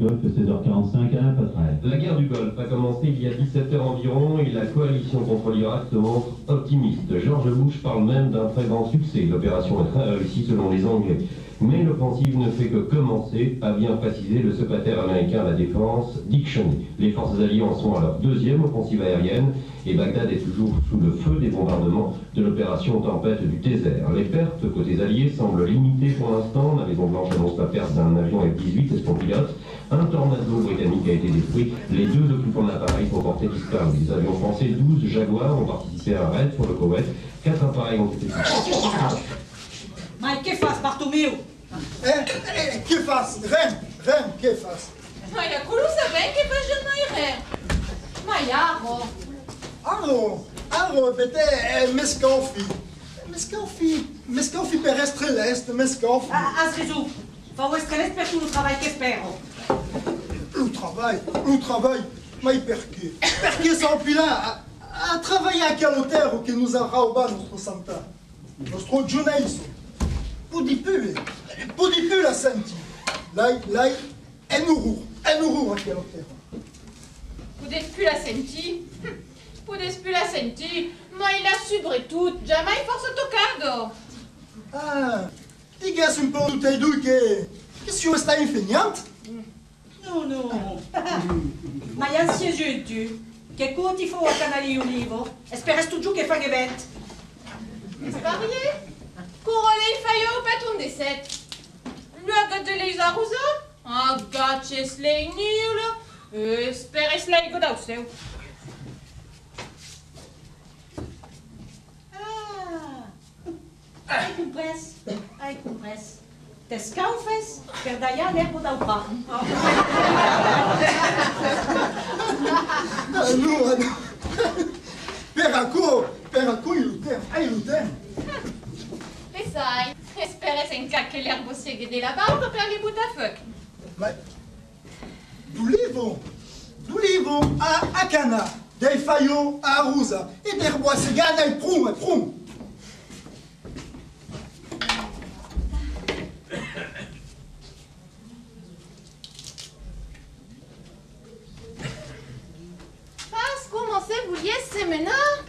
Golfe, 16h45 à la passerelle. La guerre du Golfe a commencé il y a 17 heures environ et la coalition contre l'Irak se montre optimiste. George Bush parle même d'un très grand succès. L'opération est très réussie selon les Anglais. Mais l'offensive ne fait que commencer, a bien précisé le secrétaire américain à la Défense, Dick Cheney. Les forces alliées en sont à leur deuxième offensive aérienne et Bagdad est toujours sous le feu des bombardements de l'opération Tempête du désert. Les pertes côté alliés semblent limitées pour l'instant. La Maison-Blanche annonce la perte d'un avion F-18 et son pilote. Un tornado britannique a été détruit. Les deux occupants de l'appareil sont portés disparus. Les avions français, 12 Jaguars, ont participé à un raid sur le Koweït. 4 appareils ont été détruits. Ma che fas, Bartomeu? Que fas? Ren, que fas? Ma ja quello sapere che faccio mai re. Ma ja, Allo, bete, mescalfi per estre l'est, mescalfi. Asrezu, fa o escalès per tu no treball que espero. O trabalho, mas perquê? Perquê só lá a trabalhar aquele terra que nos a roubado nosso Santa? Nosso jornalismo. Pode plus la senti. Là, é no rur aquele terra. Pudeți plus la senti? Pudeți plus la senti? Ma il a subre tout, jamais forse tocado. Ah, diga-se um pouco do teidu que o senhor está enfeñante? No. Ma ja si tu, che conti fo a canali olivo, esperes tu giù che fa gebet. Varié? Corole il faio patron des sept. Luogo de les arrosa? Agaces lei niula. Esperes lei godau seu. Ai compres. Tes caufes per daia l'erbo dau pa. Não. Peracu, il lutem. Pesai, esperes en che l'erbo sieghe de la barba per li butta foc. Mas, do livro a cana, dei faio a rusa, e d'erbo a cigana e prum. C'est maintenant.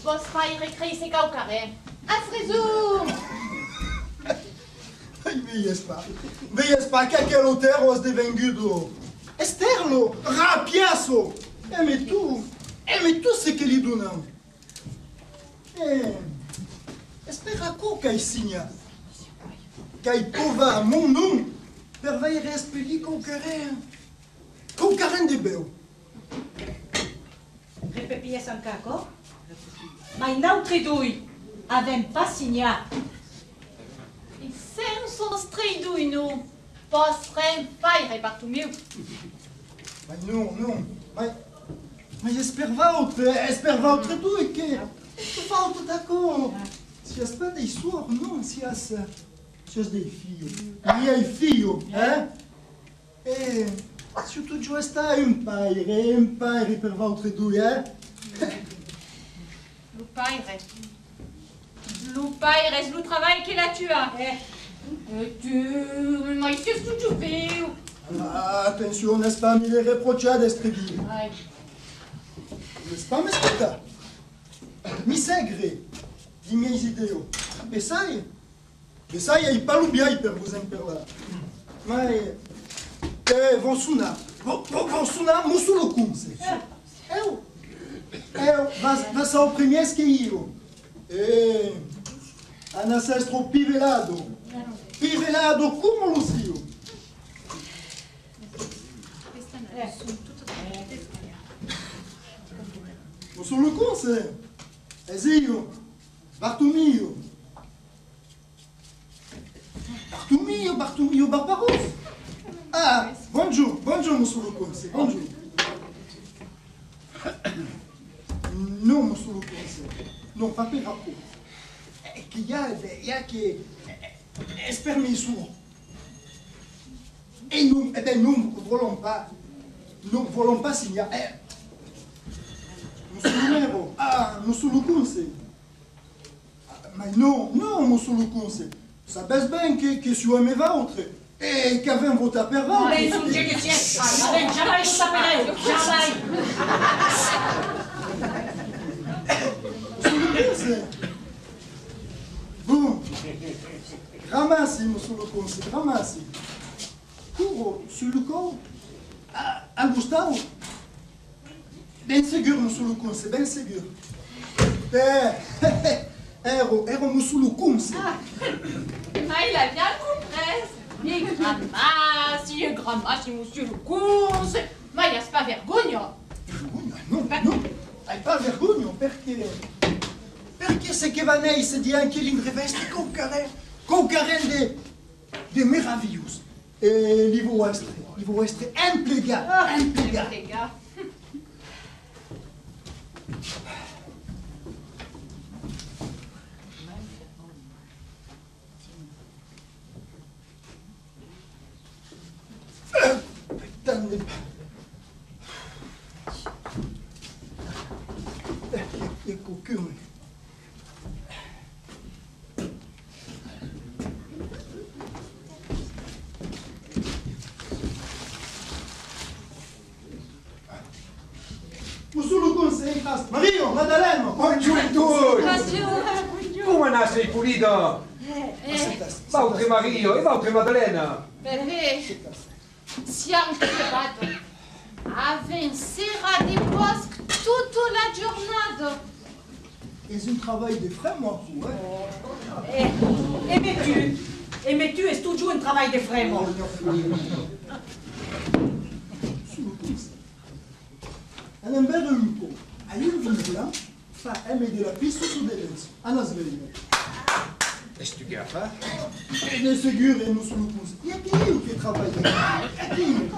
Vos fai recrei se caucare. Asrezu! Veias pa que aquele terro has devengudo esterlo, rapiaço. Eme tu se que lhe donam. Espera que signa. Cai pova mondum per vai respiri caucaren de beu. Repepies en caco? Mai n'altre dui avem pas signat. I sem son stridui nu. Pos rem fai repartu miu. Mas não. Mas esperva outra dui que falta d'accordo. Se as pas dei suor, não, se as dei filho. Miei filho, hein? Se tu già stai un paire per votre due, Lupaires, lu travail que la tu as. Ma qu'est-ce que tu fais? Attention, n'est-ce pas, mi le reprocha d'estreghi. N'est-ce pas, m'ascolta? Mi segre di miei ideo. Besai ai palubiai per vous imperla. Ma vão sunar musulo cumse. Vas só o primeiro que eu. Ancestro pivelado como Lucio. Musulo cumse. Ezio, Bartumio Barbaros. Ah, bonjour, Monsieur Conce, bonjour. Non, Monsieur Conce, non, pas per rapport. Qu'il y a que permesso. Et nous, nous ne voulons pas signer. Monsieur Numéro, Monsieur Conce, Ma non, non, mon solo conse. Sapes ben che su me vautre e che avem votat per Non vautre. è un che tiene. Jamais vous appelez, jamais. Solo conse. Bon. Ramassi, mon solo conse, ramassi. Curo sul corpo a Gustavo. Ben sicuro, mon solo conse, ben sicuro. Ero mon solo conse. Ma il a bien compris. Il grammassi, monsieur le course. Ma il a pas vergogna. Non, non, hai pas vergogna, perché se che vanei se di anche l'ingrevesti con Karen de meraviglios. E li vo estre impiegat. Les gars. Putain de... Che cocume. Musulu consei cas. Mario, Maddalena. Buongiorno! Come nasce il pulito? Vautre Mario e Vautre Maddalena. Bebé, siamo trovato. Avem serra di bosque tutta la giornata. C'est un travail de frère, moi, ouais. Aimais-tu, est toujours un travail de frère, moi. Un embere un po'. Hai un vino fa de la pista su de lenzo. Ana sveglia. Est-ce que tu gaffes? E ne segure non sono cose. E anche io che travaglio. Anche io.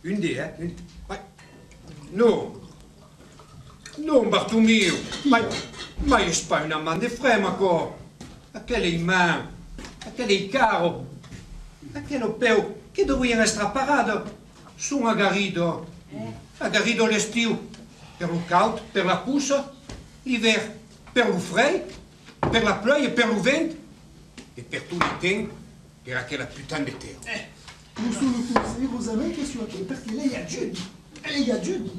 Une dé, hein? Une... Ouais. Non. Non, Bartomeu. Ma io pas un amant de frère, ma co. Aquele main. Aquele caro. Aquele peu. Che doveva essere parado. Sono agarrido. Agarrido l'estiu. Per lo caldo, per la puça. L'hiver, per lo fred. Per la pluie e per lo vent. E per tutto il tempo, per aquella putain de terre. Non sono cose. Io rosamente su che perché lei ha Giudi. Lei ha Giudi.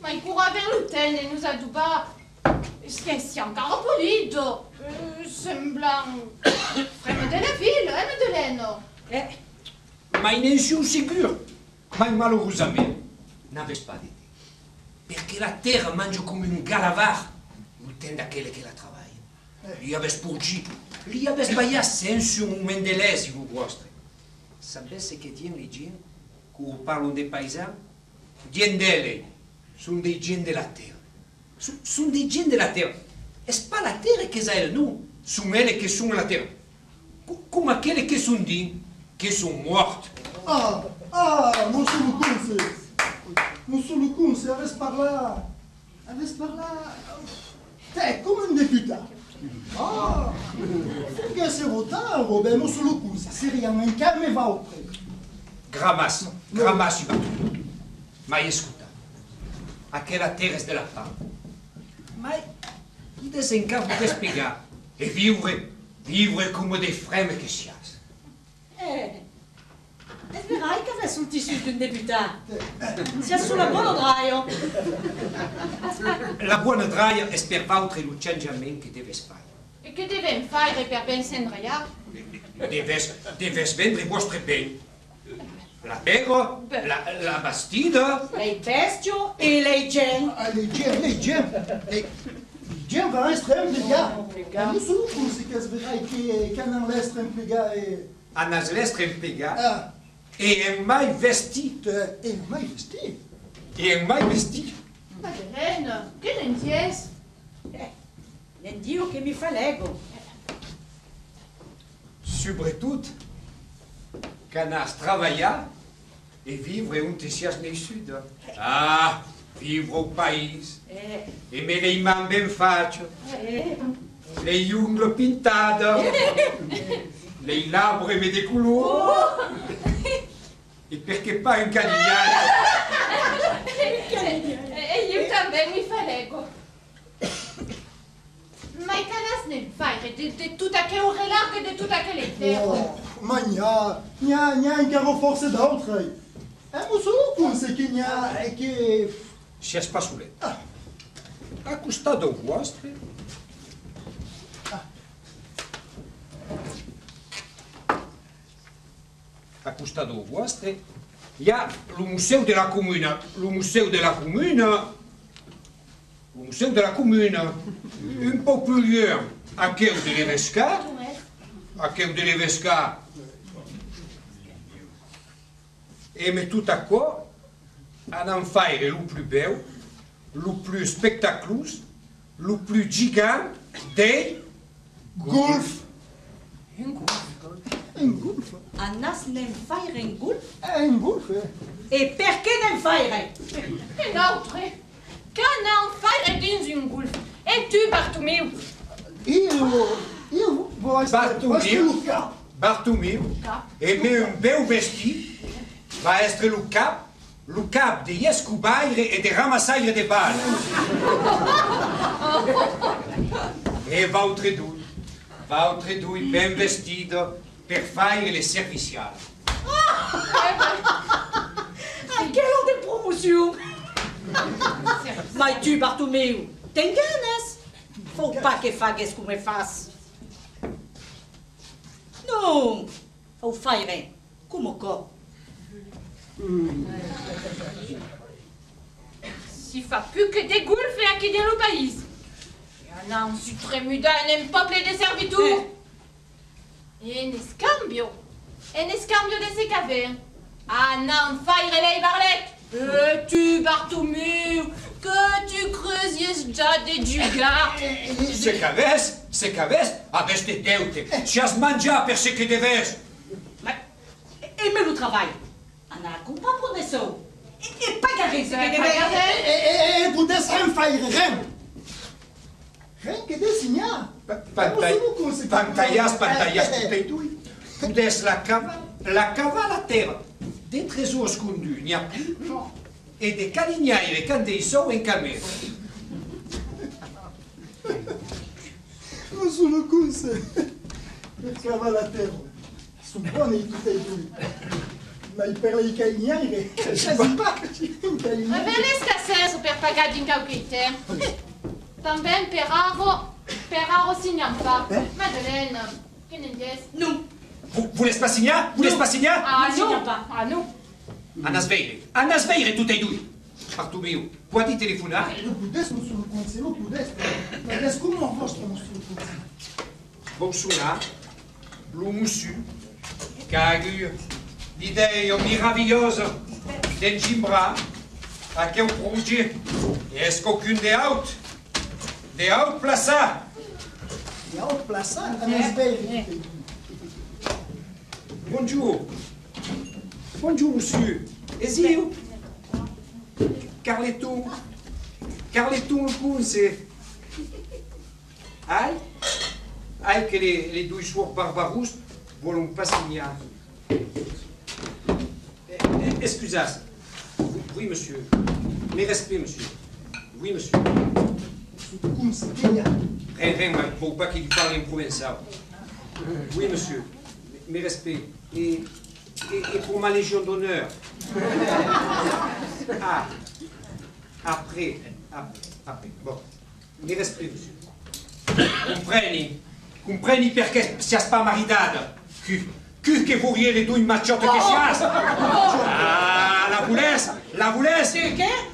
Ma il courra vers l'hôtel et nous a dit pas. C'est encore polido. Semblant. Fremme de la ville, Madeleine. Ma in un sicuro, ma malheureusamente non aveva pas d'idée. Perché la terra mangia come un galavar, non tende a quelle che la travailla. Li aveva sporgi, li aveva sbagliato senso un mendelesi, vous vostri. Sapesse che tiene le gente, quando parlano dei paesani, dicono delle, sono dei gente della terra. Sono dei gente della terra. E pas la terra che è noi, sono elle che sono la terra. Come quelle che sono di, che sono morte. Non sono cose. Non sono cose. Avessi parlato. Te, come un deputato. Che se votavo, beh, non sono cose. Se rien calme va oltre. Gramas, va tutto. Ma ascolta, a che la terra è della parte. Ma chi desencapo di spiegare e vivere come dei fremme che si ha. E vedrai che adesso il tissu di un deputato. Sia sulla buona draio. La buona draia è per valtre lo cambiamento che deve fare. E che deve fare per ben s'endraiare? Deve vendere i vostri beni. La terra, la bastida. Lei bestio e lei gen. Les gens vont être impliqués. Nous sommes cose che vedrai che hanno l'estro impiegato. A nas lestre impiegate. E è mai vestito. E mai vestito. E è mai vestito. Madeleine, che lenties? Non Dio che mi fa l'ego. Soprattutto, canas travailler e vivere un tessias nel sud. Vivre au paese. E me le man ben faccio. Le unghe pintate. Le labbra me de colore. E perché pas un canigliano? também mi falego. Ma i caras nel fare de tudo aquele relato de tudo aquele tempo. Oh, mas n'ha encara força d'autre. Mas solo pensa que é que... Cherche pas Soulette. À costado vostre. À costado vostre, il y a le musée de la commune. Le musée de la commune. Le musée de la commune. Un peu plus loin, à Quai de l'Evesca. À Quai de l'Evesca. Et mais tout à quoi, un enfant est le plus beau, le plus spectaculaire, le plus gigant des Golf. Un golf. Un golf. Annas nem fare un golf? Un golf, E perché nem fare? Un autre. Qu'un enfant est dans un golf. Et tu, Bartomeu? Eu vou estar no cap. Bartomeu, et met un beau vesti, va être le cap des escobaires et des ramassaires de balles. Et votre douille bien vestide pour faire les serviciales. Ah, quelle heure de promotion! Mas tu, Bartomeu, tem ganas? Faut pas que fagues como faz. Não, faut faire como co. Si fa plus que des golfs et acquis dans le pays. Et un an sutremuda un peuple de serviteurs. Et un escambio de ces cavernes. Un an faire les barlettes. Tu, Bartomeu, que tu creuses déjà des dugas. Se caves, avec des deutes. Chas manja per ce que deves. Mas, e meu trabalho? Ana, culpa por isso. E pagarei se que E pudesse faire rien que desenhar. Pantallas, tout et tout. Pudesse la cava la terre. Des trésors escondus, n'y a plus. Et des calignaires quand ils sont encamés. Non solo cose. Per cavare la terra. Suppone tutte e due. Ma per le cagnere, quasi pas. Avem escassez per pagar din cauquite. Também peraro signampa. Madeleine, que n'endes? Não. Vous laissez pas signer? Vous laissez pas signer? Ah Non, non, pas. ah non. Anas veire tout et deux. Bartomeu, puoi telefonare? Lo pudesse non solo conse, lo pudesse. Ma adesso come un vostro non solo conse? Vou suonar lo mussu che ha l'idea meravigliosa del Gimbra a che un progetto e esco qu'une de haute plaça. E a outra plaça, a nas belle. Bonjour. Bonjour, monsieur. Esio. Carleton le Kunze. Ai que les deux joueurs barbarouses voulons pas signer. Excusez. Oui, monsieur. Mes respects, monsieur. Oui, monsieur. Conse, quem Rien, mais faut pas qu'il parle en provençal. Oui, monsieur. Mes respects. Et pour ma Légion d'honneur. Ah. Après. Bon. Mes respects, monsieur. Compreni perché sias pas maridada. Que vous riez les douilles machottes que sias. Ah, la voulesse.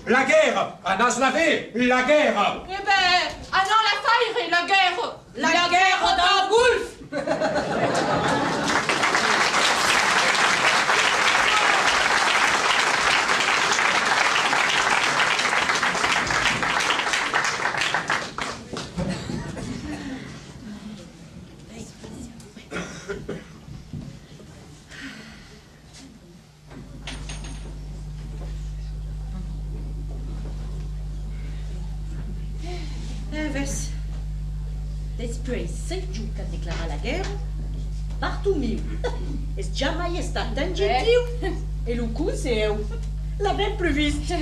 La guerre. Anas lavé, la guerre. Eh ben, ah non, la faille et la guerre. La guerre dans le golf. Vezi, despre sediu că declara la guerra, Bartomeu, esse jamais está tão gentil, e o Kunze eu, l'avem previsto.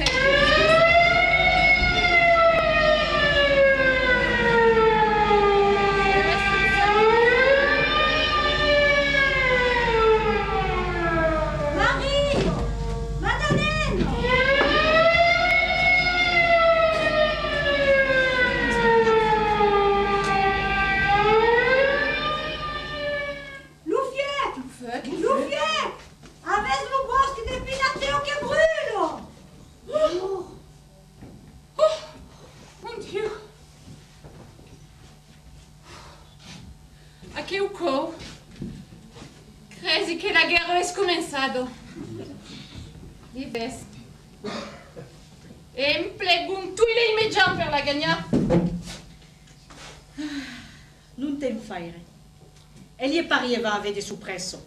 cansado. E ves. Em plegum tu le immediat per la gagnar. Non tem faire. Egli è pariva a vedere su presso.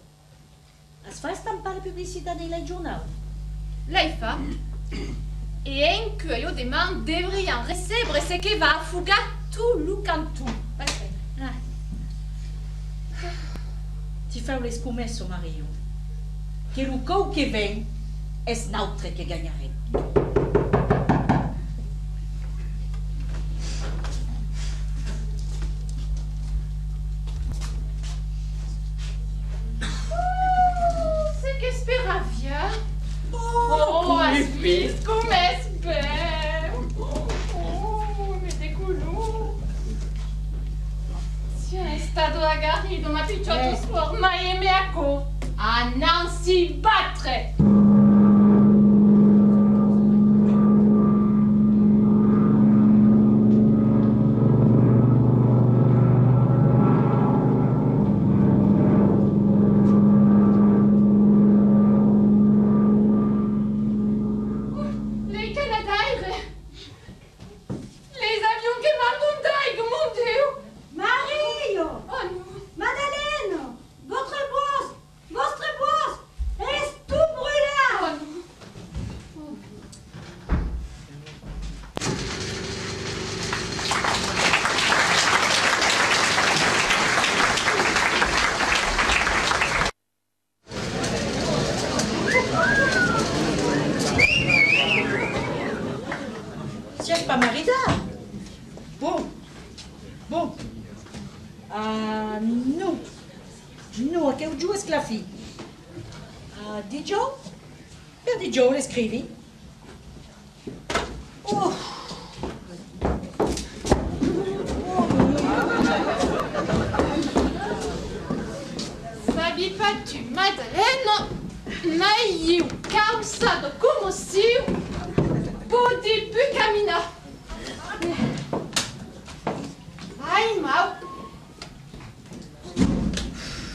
As fai stampare pubblicità nei giornali. Lei fa. E en que io demande devriam recebre ce che va a fugar tu lu cantu. Ah. Ti fai le scommesse, Mario. Che lo cou che vem è snautre che gagnare. Se che speravia. Oh, has vist cum es bem. Oh, me de culo. Si è stato agarrido, ma picciotto sport, ma è meaco. A non si battere. Joe le scrivi? Oh. Sabi pas tu, Madeleine, ma io causado como si podi pu camina.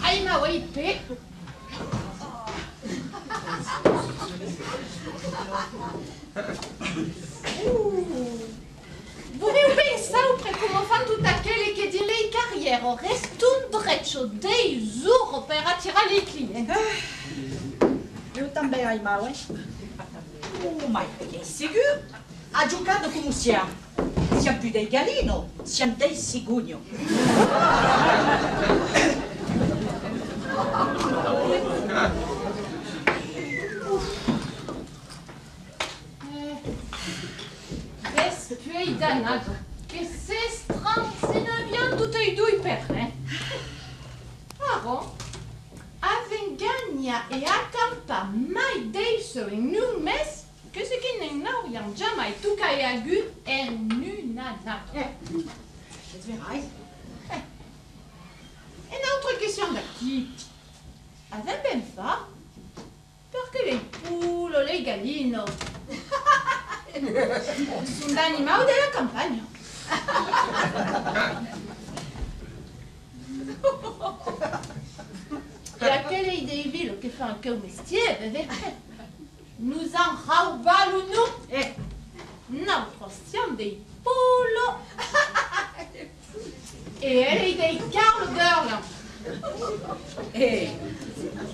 Ai mau ipe. Vorrei pensare per come fanno tutte quelle che di lei carriera resta un dreccio dei jours per attirare i clienti. Io também hai mau, Oh, ma è sicuro? Ha giocato come siamo. Siamo più dei Galino, siamo dei Sigugno. Vespiei danado, che se stranze ne abbiamo tutti e due per me. Aro, avengagna e accampa mai dei so in un mes, che se che ne n'abbiamo già mai tu che agu e nunana. Je te verrai. E un'altra question da chi? Avem ben fa? Perché le poules, le gallino? Sono animali della campagna. E a quelle idee villes che fanno anche un mestiere, nous en raubalo nous. Notre siamo dei polo. E elle dei Carl Girl.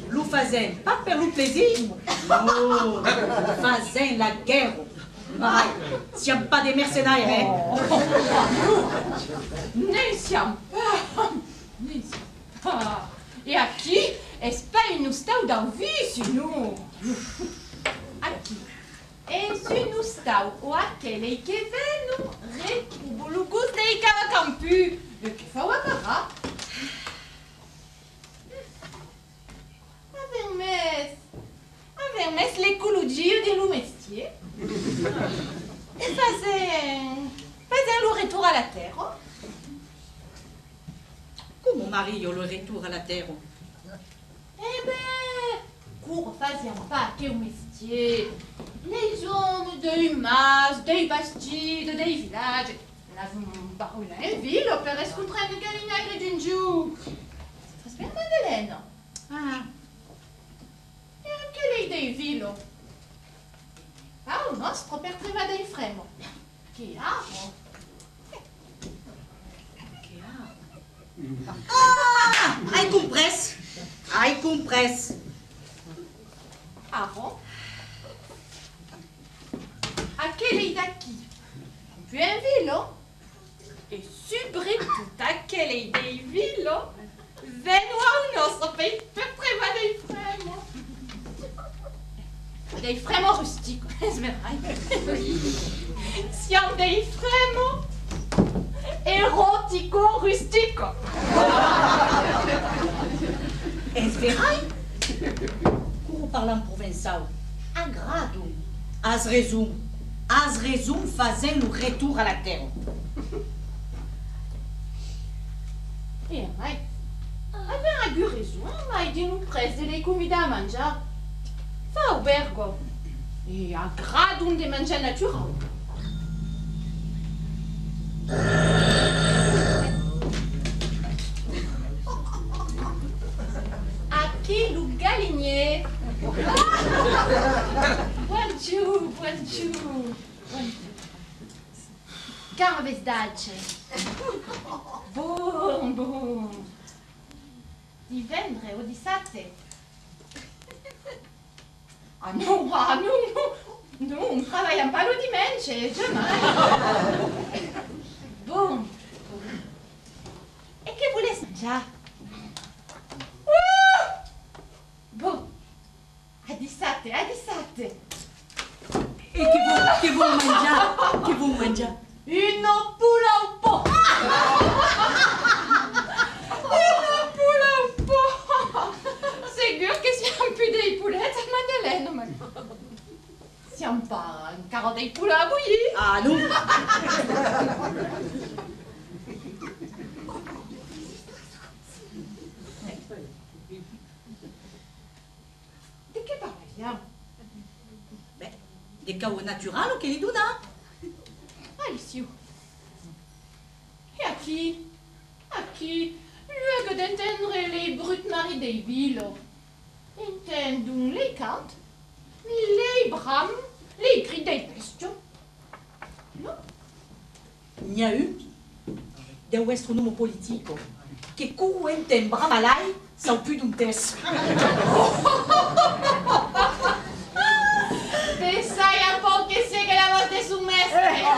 Lo fazem pas per lo plaisir. No, fazem la guerra. Vai, siamo pas des mercenaires, Ne siamo pas. Ne siamo pas. E aqui, espere nos stau da vicino. Aqui. E se nos stau o aquele que venu retrubo lo gusto dei caracampu. E che fa o agarrar. Avem mes l'ecologia de lo mestier. E fazem lo retour à la terre. Como Mario le retour à la terre? Eh ben, cours faisions pas que o mestier. Les hommes des masses, des bastides, des villages. N'avons pas une ville, per escontrare galinagre d'un giù. C'est très bien, Madeleine. Ah, E dei vilo. Ah, il nostro per prima dei fremo. Chiaro. Ah, ai compres. Ai compres. Aro. Aquele daqui. Tu è un vilo? E soprattutto aquele dei vilo. Venua il nostro per prima dei fremo. Dei fremo rustico, sverai. Siamo dei fremo erotico rustico. Sverai? Como parlam provençal? Agrado. As resum fazendo o retour à la terre. E mai? Abbiamo ragione, mai di non prese le comida a mangiare. Fa albergo. E agrado un de mangiare naturale. Aqui lo galinhe. Buongiù. Caro vesdace. Bom. Divendre o di sate. Ah non, non travailliamo pas lo dimanche, jamais. Bom. E che volesse mangiare? Bom. A di sate. E che vuol mangiare? Che vuol mangiare? Une poule au pot. Une poule au pot. Sigur che siamo più dei poulettes a Madeleine, ma siamo pas ancora dei poules à bouillir. Ah non. Di che parliamo? Beh, de cau natural che li dona. Alicio. E aqui, luogo d'intendere le brut mari dei vilo. Intendum le cant, le bram, le cri dei bestiu. No? N'hi ha un de astronomo politico che cuenten bramalai sau più d'un tes. Pensai un po' che sia che la volta su mestre.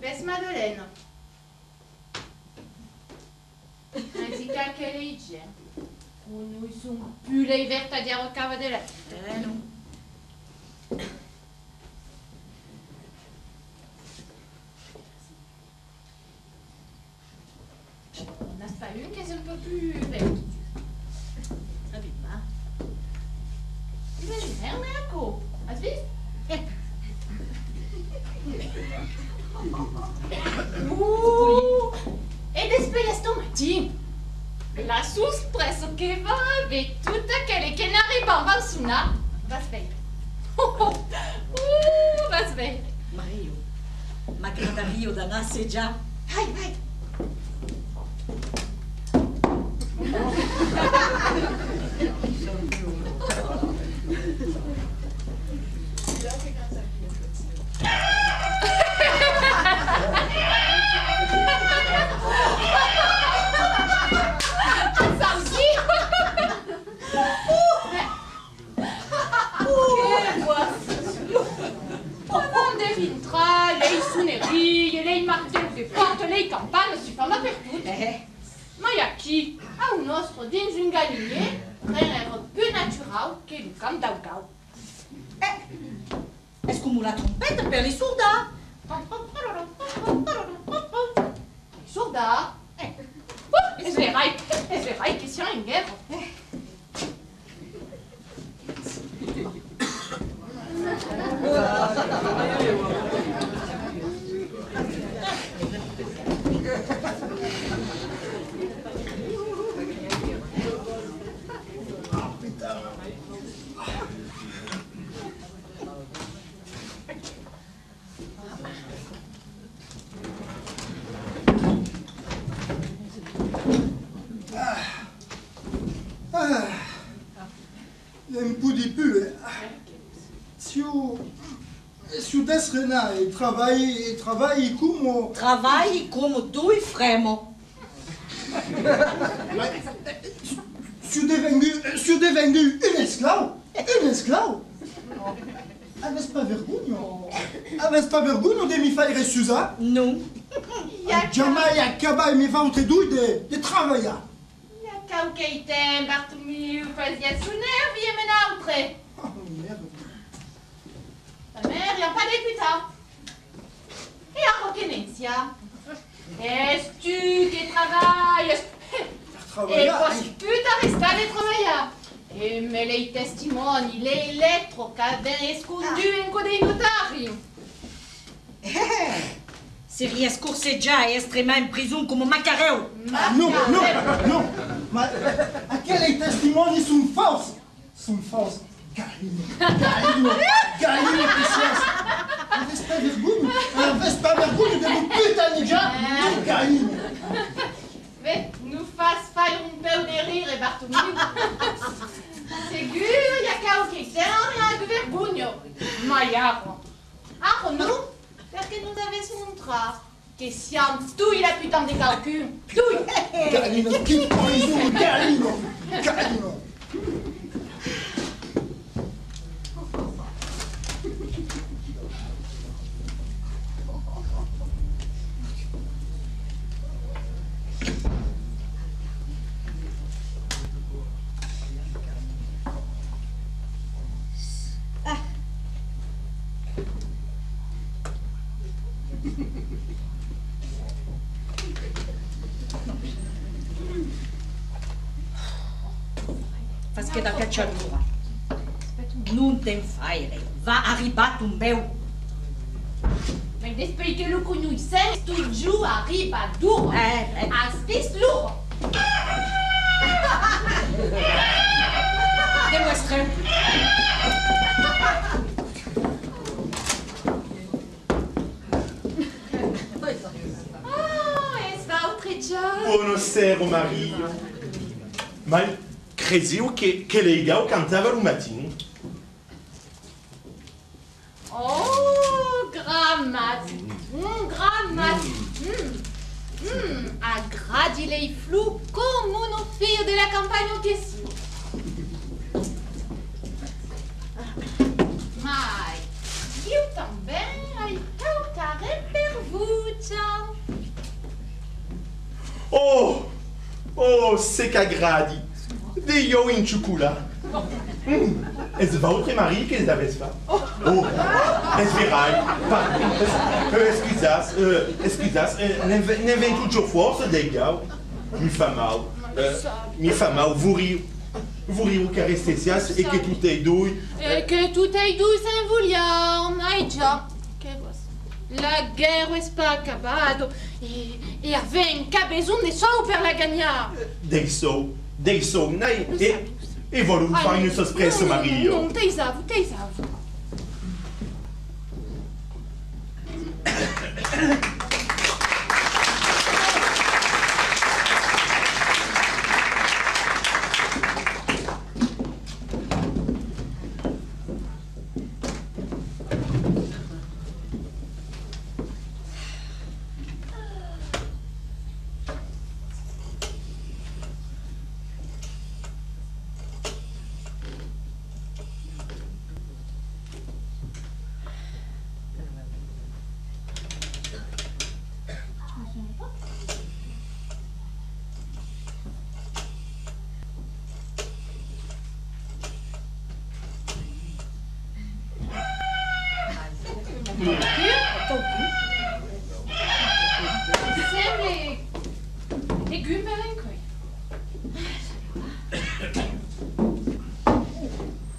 Vezi Madeleine. Anziché che legge. Noi sono più le vertadiere cavadelle. Non. On a pas une qui est un peu plus verte. Sabi ba? Imaginaire, mais à quoi? As visto? E desplega sto mattino. La suspresso che va avec tutta quelle che n'arrivano a suonare. Va svegliare. Va svegliare. Mario, m'agradaria d'anar-se già. Vai. Lei suonerie, lei martello di porte, lei campane si fanno dappertutto. Ma a chi? A un nostro dins un galinier, era più naturale che il camp d'Augau. Est-ce come la trompette per les soldats? Soldats? Es verai che siamo in guerra. desrena e travaille como... Trabalhe como tu e fremo. Je suis devenu un esclave. Un esclave. Avesse pas vergonha? Avesse pas vergonha de me faire Susa? Não. Jamais acabar me vanter de trabalhar. Cau que tem, Bartolomeu, fazia suner, via menautre. Oh, merde. Ta mère, y a pas d'éputa. Et a reconnaîncia. Est-tu que travailles? E Trabalhar? posso puta restar de trabalhar. E me lei testimoni, le elettro cadem escondu in codei notari. Seria scorseggiare e estremar em prisão como macarel. Non, non, non. Ma aquele testimoni sunt falsi. Sunt falsi. Galino, pessoas. Avesse pas vergonha? Avesse pas vergonha de me putanejar? Galino. Vê, nous faz falha peu de rire, Bartolomeu. Seguro, y a cau que tem, a de vergonha. Maiaro. Ah, non? Perché nous avesse montrar que siamo tu la putain de calcul. Tu. Galino, que poison, Galino. Galino. Faz que da cacciatura. Não tem fire. Vá arribar tumbeu. Mas depois que le conhecemos, tu joues arriba duro. As vis lourd. Demonstrem. Es va outrejar. Buonasera, Maria. Ma credevo che lei cantava un mattino. Oh, grammat. Grammat. A gradi lei flou comme uno figlio della campagna che si. Ma io também hai cautare per vuta. Oh, se che gradi. De io in ciucula. Es va oltre Marie che les avesse fa. Oh, es verai. Excusas, ne vem toujours force de gau. Mi fa mal, vous riu che restessias e che tutte e due. E che tutte e due sen vogliamo, hai già. Che vuoi? La guerra è pas acabado e avem cabezon de sol per la gagnare. Dei so, nai, e volevo fare un sospresso, Maria. Non, teisavo. Légumes per un coi.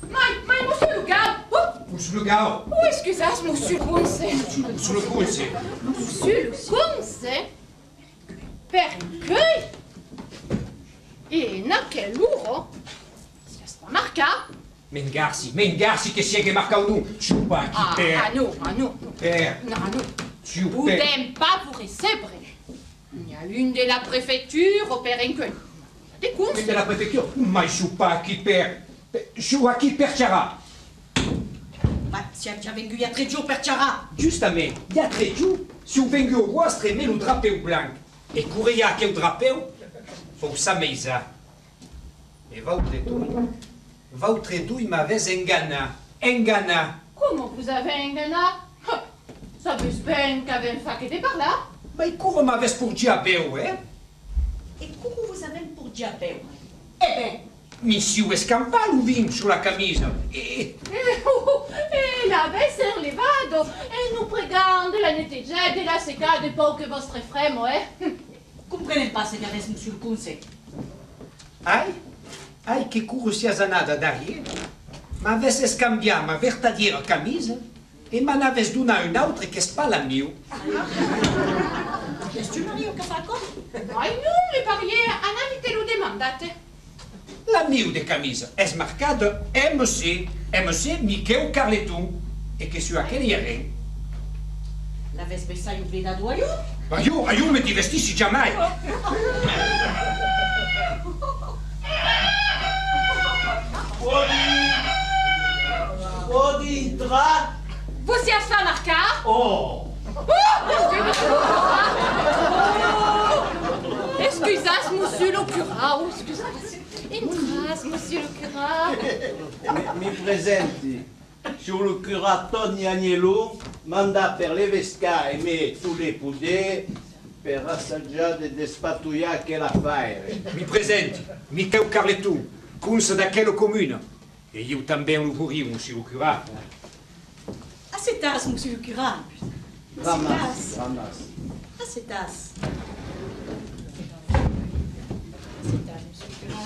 Mai, monsieur le gars. Monsieur le gars. Oh, excusez, monsieur le conseil. Monsieur le conseil. Monsieur le conseil. Per un coi. E naquele luro. Se sta marca. Mengarsi che si è che marca un chupa qui perd. Non. Non. Vous Chupa. n'aimez pas vous recevoir. Il y a une de la préfecture au Périnque. Des courses. Une de la préfecture. Ma chupa qui perd. Chua qui perd chara. Ma siam già vengu il y a 3 jours per Tiara. Justament, il y a 3 jours, si vous venez au vostre aimez le drapeu blanc, et courir à quel drapeu, faut ça ça. Et votre douille m'avait engana. Comment vous avez un gana? Ça veut bien qu'avait une fac était par là. Mais comment m'avait pour diabète, hein? Et comment vous avez pour diabète? Eh ben, Monsieur Escampal ou vin sur la camise. et la vaisselle levado, et nous pregando la netteggiata e la secca de poche vostre fremo, Comprenez pas, señores, monsieur le conseil. Ai che curo sia zanada d'arrière, m'avesse scambiato ma vertadiera camise e me n'avesse donné une autre che è pas la mia. Qu'est-ce que tu Mario, che fa quoi? Ai non, le parier, an avite lo demandate. La mia de camise è marcata MC Michel Carleton e che su aquel ieri. La vespessa io veda duaio? Ma io mi ti vestissi già mai. Odi dra. Vous y avez marca? Oh. Excusez, monsieur le cura. Oh, excusez. Entras, monsieur le cura. Mi presenti. Sur le cura Tony Agnello, manda per le vesca e me tous les poudets per assaggiare de spatouilla che la fare. Mi presenti, Michel Carleton, cons d'aquella comune. E io também lo vorrei, monsieur le cura. Ah, c'est tasse, monsieur le cura. Ramasse. Ah, c'est tasse. C'est tasse, monsieur le cura.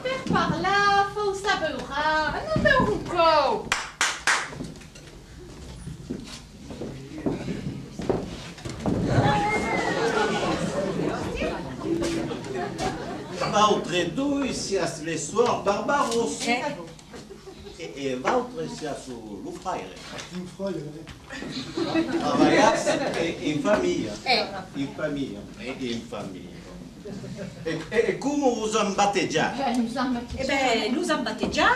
Per par là, faut savoir. Non, mais un coup. Votre due sias le soir barbaros. E votre sias lo frère. Un frère. Travaillas in famille. In famille. In famille. E come vous en battez già? Nous en Eh ben, nous en battez déjà.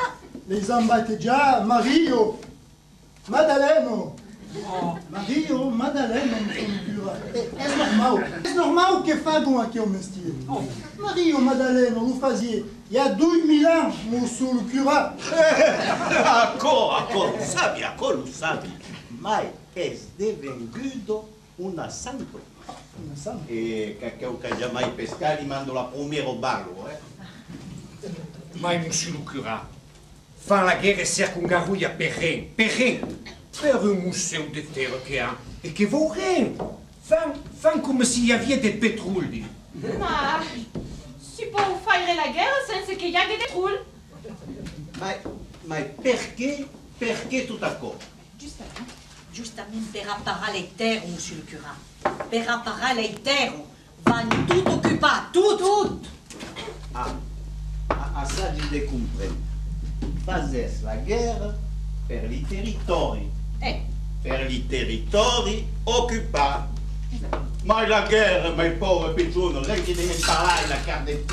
Les ambate già, Mario, Maddaleno. Mario, Maddaleno, monsieur le cura. É normal que fagam aqui o mestiere. Mario, Maddaleno, lo faziez il y a 2000 ans, monsieur le cura. Ancora, lo sabi. Mai es devengudo una santo. Una santa. E che jamais pescari mando la promero ballo, Mas, monsieur le cura, fan la guerra circungarouille à Perrin. Per un museu de terre che ha e che vorrei. Fan come s'il y avait des pétroles. Ma, si può fare la guerra senza che y ait des trous. Ma perché tutto a cosa? Justament per apparar les terres, monsieur le cura. Per apparar les terres, van tout occuper, tout. Assaggi de comprendere. Fazes la guerra per i territori. Per i territori occupati. Ma la guerra, ma il povero pigione, lei che deve imparare la carne del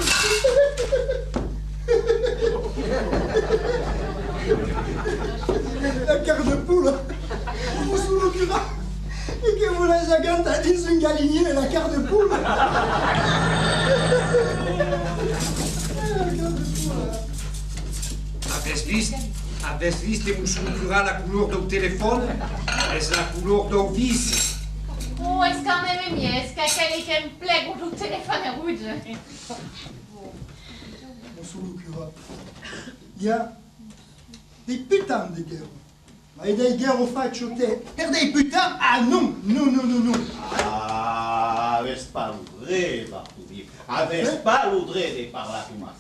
La carte de poule. Monsieur le cura. Et que vous la jagante à 10 une galinier et la carte de poule. La carte de poule. Avez visto, monsieur le cura, la couleur du téléphone? Est la couleur du vis? Oh, est-ce quand même est-ce qu'elle est un plague ou le téléphone est rouge? Monsieur le cura, il y a des putains de guerres. Ma des guerres au faccio te. Per dei putains? Ah non. Aves pas l'udre, Bartoli. Aves pas l'udre de parlare come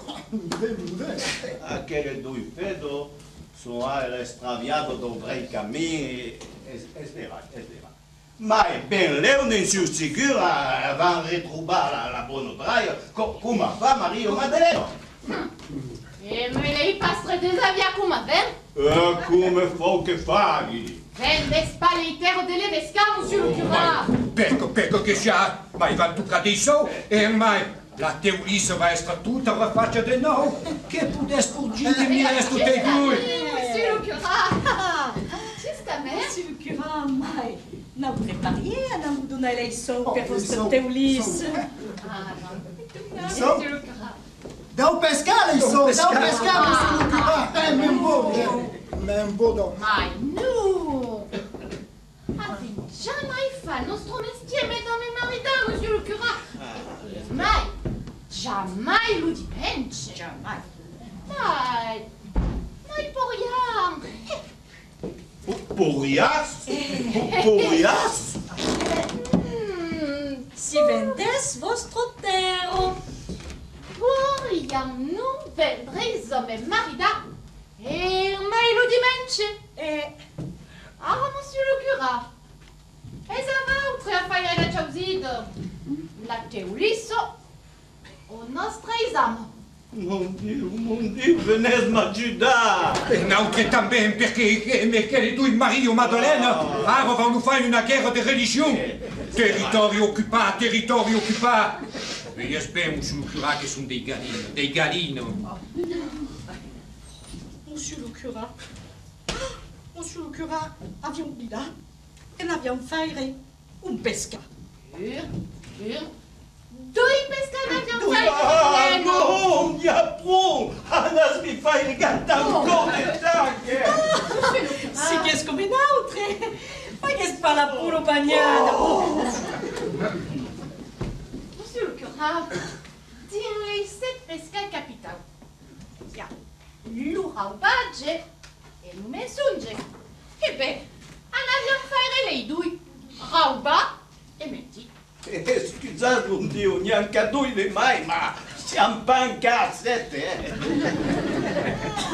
aquele due pedo sono estraviato dovrei cammini è vero. Ma è ben leone in sul sicuro van ritrovare la buona traia come fa Mario Maddaleno. E me lei pastre des avions come ven? Come fa che fai? Ven spaliter de levesca, monsieur le cura. Pecco che c'ha, ma il va tocca di so, e mai la teoria va essere tutta rifaccia di nuovo. Che potesse purgire mi resto te due? Monsieur le cura. mère. Monsieur le curé, mai, non vous prépariez à nous donner les sons Oh, pour les votre sons, teulis. Ah, non. São? Monsieur le curé. Dá o pescar, eles são. Dá o pescar, monsieur le curé. É mesmo bom, mesmo bom, não. Mai, nu! Avem jamais fait nostru mestiere dans mes maridas, monsieur le curé. Mai, jamais lu dimence. Jamais. Mai, mai por rien. Porias? Porias? Si vendes vostro terro. Por rien non vendrez a mes maridas. Et mai lu dimence. Ah, monsieur le curé. E ça va outre a fare la ciauzida? La teulisso o nostra esame. Mon Dio, venez m'ajudar! Não que também, porque tu e Maria Madalena vão nos fazer uma guerra de religião. Território ocupado, território ocupado. E espero, monsieur le curé, que são des galinos. Monsieur le curé. Monsieur le curé, avions oublié. Et l'avions fait pesca. Doi pescada Ah, de non, il y a pro! Anas mi fai regatta ancora de taghe! Si qu'est-ce comme une autre. Ma qu'est-ce pas la puro bagnada. Monsieur le curé, direi cette pesca capitale. L'ura badge e lo mensonge. E beh, andiamo a fare lei due. Rauba e menti. Scusate, mon Dio, neanche due le mai, ma siamo pas in cassette,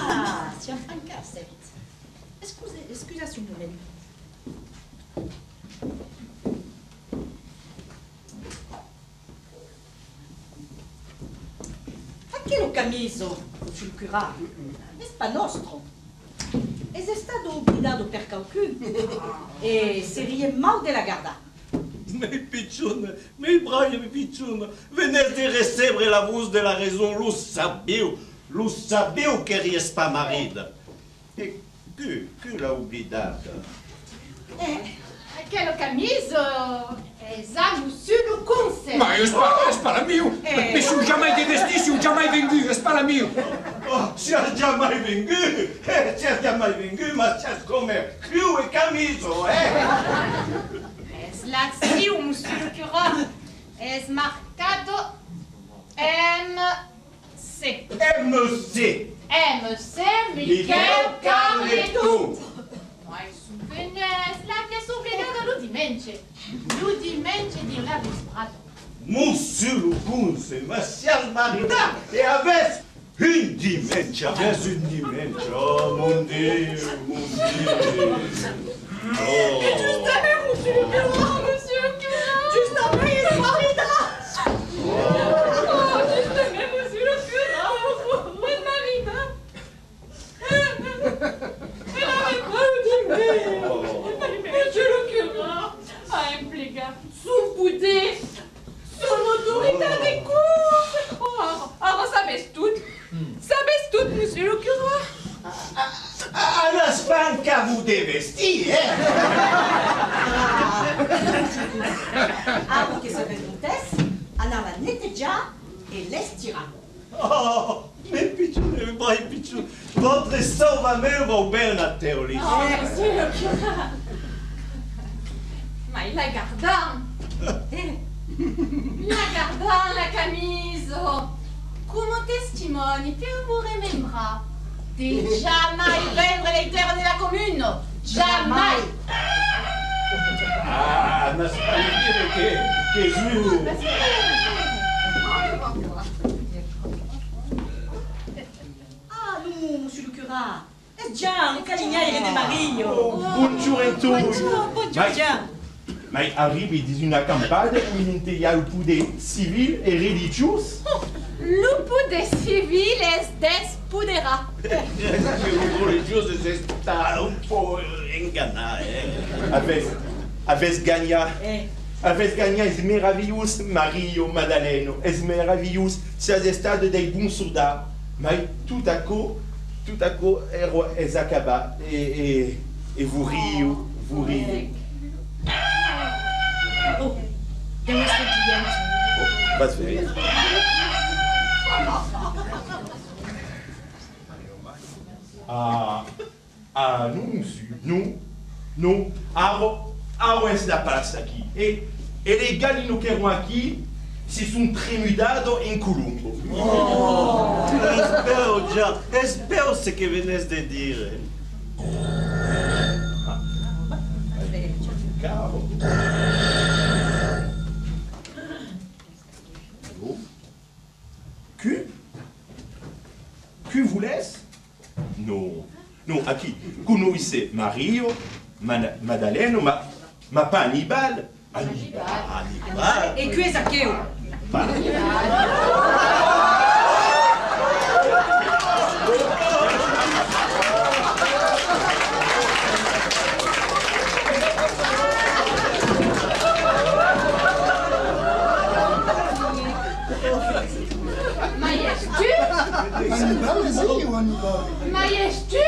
Ah, siamo en cassette. Excusez un moment. A che lo camiso, monsieur le curé? N'est pas nostro. Es stato obblidato per qualcuno e serie mal de la garda. Mais pichon, mais braille pichon, venez de recebre la voz de la raison, lo sabeu que ries pas marida. E que l'ha oblidata? Aquele camiso esame sur le conseil. Mas é para mim. Mas se jamais de vestir, se jamais vendu, é para mim. Oh, c'è jamais vengu, c'è jamais vengu, ma c'è come più e camiso, Es lazio, monsieur le curé. Es marcado MC. MC. MC Michel Carleton. Mai souvenes la che souveniada l'udimence. L'udimence di la visbrado. Monsieur le Kunze, ma chère Marina, et avec une dimension, oh mon Dieu, mon Dieu. Oh. Monsieur le curé. Juste après, Marina! Oh, justement, monsieur le curé. Et Marina. Elle avait pas l'udimence. Monsieur le curé a impliqué son boudé, son autorité des cours. Oh, alors ça baisse tout. Ça baisse tout, monsieur le curé. À la spanca vous dévestir, Ah, porque se acontece, Ana la netteja et l'estira. Oh, mais pichon, vai pichon, votre salvamento va bene a te, Olise. Oh, monsieur le curé. Ma il la garda. La garda, la camise. Come testimoni per vous remembra di jamais vendre les terres de la commune. Jamais. Ah, ma dire che giù. Ah non, monsieur le curé. Est-ce Jean, le caligna, il est des maris. Bonjour et tout. Bonjour, Jean. Mais arrive di una campagna où il y a un peu de civils et religieux. Lupo de civil es despodera. O religioso está un po' enganado, Aves ganha. Aves ganha es maravilhoso, Mario Madaleno. Es maravilhoso, se has estado de bons soldados. Mas tout à coup, es acaba. Et vous riez, vous riez. Oh, deu este client. Oh, vas ver. Não, monsieur. Não. Arroz da passa aqui. E les galinos que eram aqui se sont tremudados em Colombo. Oh, espero que venez de dire. Caro. Que vous laisse? Non, aqui. Conhece Mario, Madalena, ma pas Hannibal. Hannibal. E que és aqueu? Mas és tu? Hannibal, sim, o Hannibal. Mas és tu?